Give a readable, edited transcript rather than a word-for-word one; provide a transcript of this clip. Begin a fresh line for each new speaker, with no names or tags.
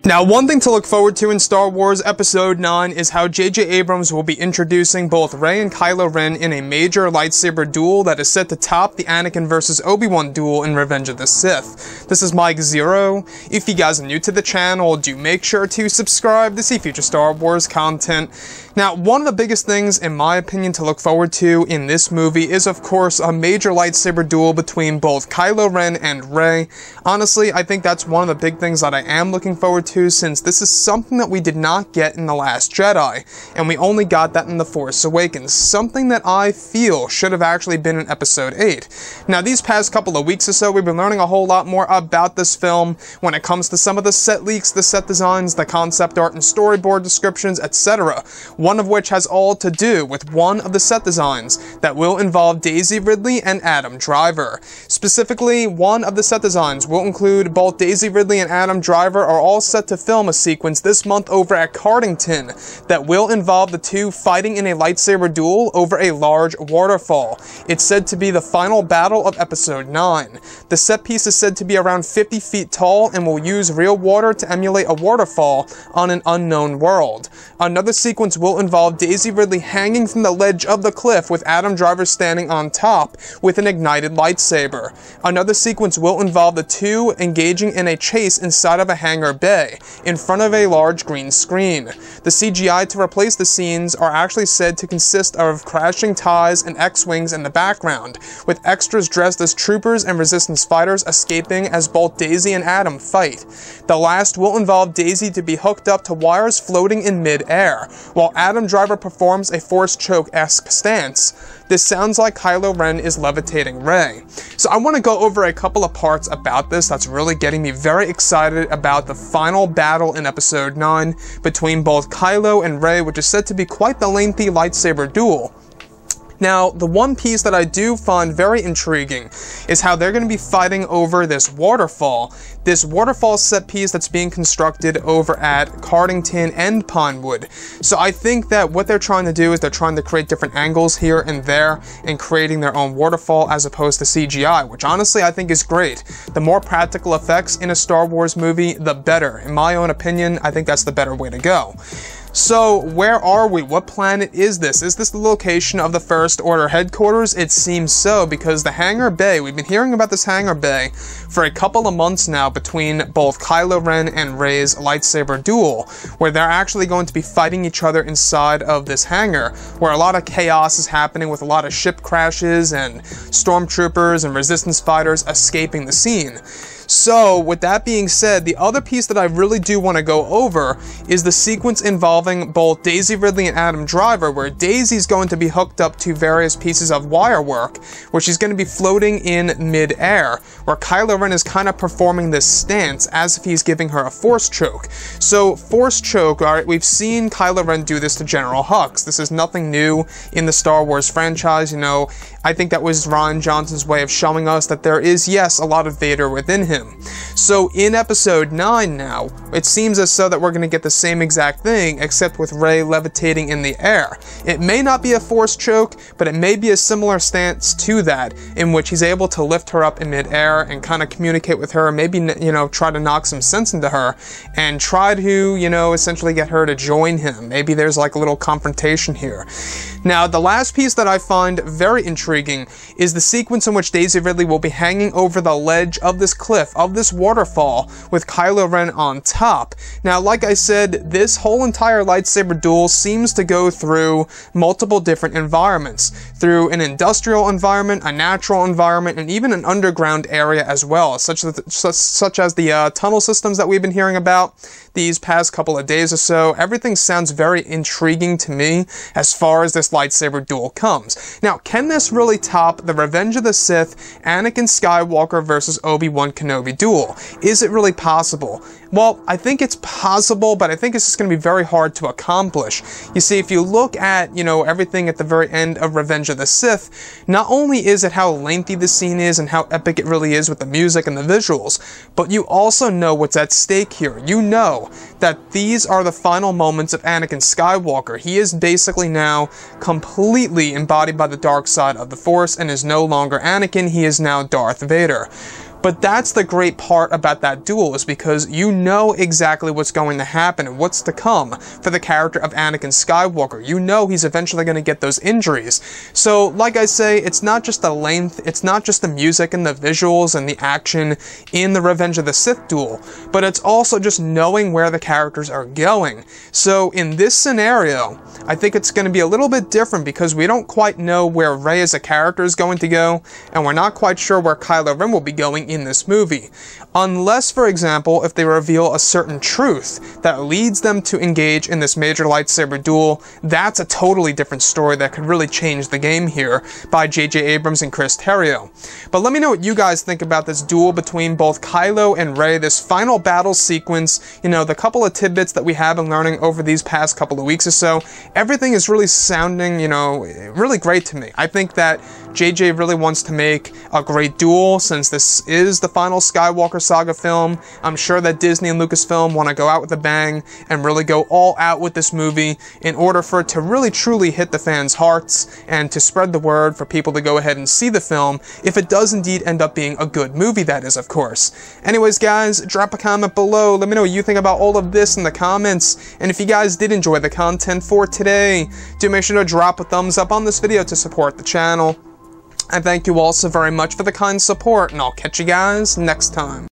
Now, one thing to look forward to in Star Wars Episode 9 is how J.J. Abrams will be introducing both Rey and Kylo Ren in a major lightsaber duel that is set to top the Anakin vs. Obi-Wan duel in Revenge of the Sith. This is Mike Zero. If you guys are new to the channel, do make sure to subscribe to see future Star Wars content. Now, one of the biggest things, in my opinion, to look forward to in this movie is, of course, a major lightsaber duel between both Kylo Ren and Rey. Honestly, I think that's one of the big things that I am looking forward to, since this is something that we did not get in The Last Jedi, and we only got that in The Force Awakens, something that I feel should have actually been in Episode 8. Now, these past couple of weeks or so, we've been learning a whole lot more about this film when it comes to some of the set leaks, the set designs, the concept art and storyboard descriptions, etc. One of which has all to do with one of the set designs that will involve Daisy Ridley and Adam Driver. Specifically, one of the set designs will include both Daisy Ridley and Adam Driver are all set to film a sequence this month over at Cardington that will involve the two fighting in a lightsaber duel over a large waterfall. It's said to be the final battle of Episode 9. The set piece is said to be around 50 feet tall and will use real water to emulate a waterfall on an unknown world. Another sequence will involve Daisy Ridley hanging from the ledge of the cliff with Adam Driver standing on top with an ignited lightsaber. Another sequence will involve the two engaging in a chase inside of a hangar bay in front of a large green screen. The CGI to replace the scenes are actually said to consist of crashing TIEs and X-Wings in the background, with extras dressed as troopers and resistance fighters escaping as both Daisy and Adam fight. The last will involve Daisy to be hooked up to wires floating in mid-air, while Adam Driver performs a force choke-esque stance. This sounds like Kylo Ren is levitating Rey. So I want to go over a couple of parts about this that's really getting me very excited about the final battle in Episode 9 between both Kylo and Rey, which is said to be quite the lengthy lightsaber duel. Now, the one piece that I do find very intriguing is how they're going to be fighting over this waterfall set piece that's being constructed over at Cardington and Pinewood. So I think that what they're trying to do is they're trying to create different angles here and there and creating their own waterfall as opposed to CGI, which honestly I think is great. The more practical effects in a Star Wars movie, the better. In my own opinion, I think that's the better way to go. So, where are we? What planet is this? Is this the location of the First Order headquarters? It seems so, because the hangar bay, we've been hearing about this hangar bay for a couple of months now between both Kylo Ren and Rey's lightsaber duel, where they're actually going to be fighting each other inside of this hangar, where a lot of chaos is happening with a lot of ship crashes and stormtroopers and resistance fighters escaping the scene. So, with that being said, the other piece that I really do want to go over is the sequence involving both Daisy Ridley and Adam Driver, where Daisy's going to be hooked up to various pieces of wire work, where she's going to be floating in mid-air, where Kylo Ren is kind of performing this stance as if he's giving her a force choke. So, force choke, alright, we've seen Kylo Ren do this to General Hux. This is nothing new in the Star Wars franchise, you know. I think that was Rian Johnson's way of showing us that there is, yes, a lot of Vader within him. So in Episode 9 now, it seems as though that we're going to get the same exact thing, except with Rey levitating in the air. It may not be a force choke, but it may be a similar stance to that, in which he's able to lift her up in mid-air and kind of communicate with her, maybe, you know, try to knock some sense into her, and try to, you know, essentially get her to join him. Maybe there's like a little confrontation here. Now, the last piece that I find very intriguing is the sequence in which Daisy Ridley will be hanging over the ledge of this cliff, of this waterfall, with Kylo Ren on top. Now, like I said, this whole entire lightsaber duel seems to go through multiple different environments. Through an industrial environment, a natural environment, and even an underground area as well, such as the tunnel systems that we've been hearing about these past couple of days or so. Everything sounds very intriguing to me as far as this lightsaber duel comes. Now, can this really top the Revenge of the Sith, Anakin Skywalker versus Obi-Wan Kenobi duel? Is it really possible? Well, I think it's possible, but I think it's just going to be very hard to accomplish. You see, if you look at, you know, everything at the very end of Revenge of the Sith, not only is it how lengthy the scene is and how epic it really is with the music and the visuals, but you also know what's at stake here. You know that these are the final moments of Anakin Skywalker. He is basically now completely embodied by the dark side of the Force and is no longer Anakin, he is now Darth Vader. But that's the great part about that duel, is because you know exactly what's going to happen and what's to come for the character of Anakin Skywalker. You know he's eventually going to get those injuries. So, like I say, it's not just the length, it's not just the music and the visuals and the action in the Revenge of the Sith duel, but it's also just knowing where the characters are going. So, in this scenario, I think it's going to be a little bit different because we don't quite know where Rey as a character is going to go, and we're not quite sure where Kylo Ren will be going in this movie. Unless, for example, if they reveal a certain truth that leads them to engage in this major lightsaber duel, that's a totally different story that could really change the game here by J.J. Abrams and Chris Terrio. But let me know what you guys think about this duel between both Kylo and Rey, this final battle sequence, you know, the couple of tidbits that we have been learning over these past couple of weeks or so. Everything is really sounding, you know, really great to me. I think that JJ really wants to make a great duel since this is the final Skywalker saga film. I'm sure that Disney and Lucasfilm want to go out with a bang and really go all out with this movie in order for it to really truly hit the fans' hearts and to spread the word for people to go ahead and see the film if it does indeed end up being a good movie, that is, of course. Anyways, guys, drop a comment below. Let me know what you think about all of this in the comments. And if you guys did enjoy the content for today, do make sure to drop a thumbs up on this video to support the channel. And thank you all so very much for the kind support, and I'll catch you guys next time.